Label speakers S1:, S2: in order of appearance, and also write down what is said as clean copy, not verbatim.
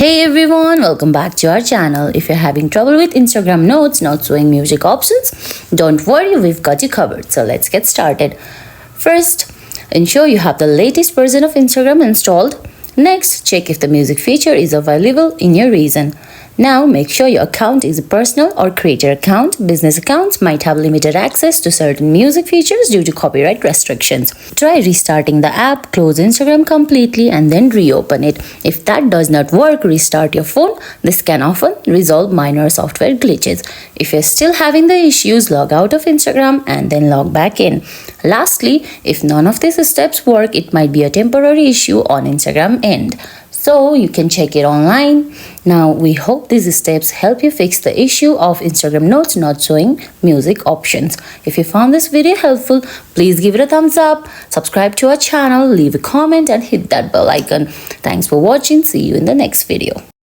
S1: Hey everyone, welcome back to our channel. If you're having trouble with Instagram notes not showing music options, don't worry, we've got you covered. So let's get started. First, ensure you have the latest version of Instagram installed. Next, check if the music feature is available in your region. Now, make sure your account is a personal or creator account. Business accounts might have limited access to certain music features due to copyright restrictions. Try restarting the app, close Instagram completely, and then reopen it. If that does not work, restart your phone. This can often resolve minor software glitches. If you're still having the issues, log out of Instagram and then log back in. Lastly, if none of these steps work, it might be a temporary issue on Instagram end. So you can check it online. Now we hope these steps help you fix the issue of Instagram notes not showing music options. If you found this video helpful, please give it a thumbs up, subscribe to our channel, leave a comment and hit that bell icon. Thanks for watching. See you in the next video.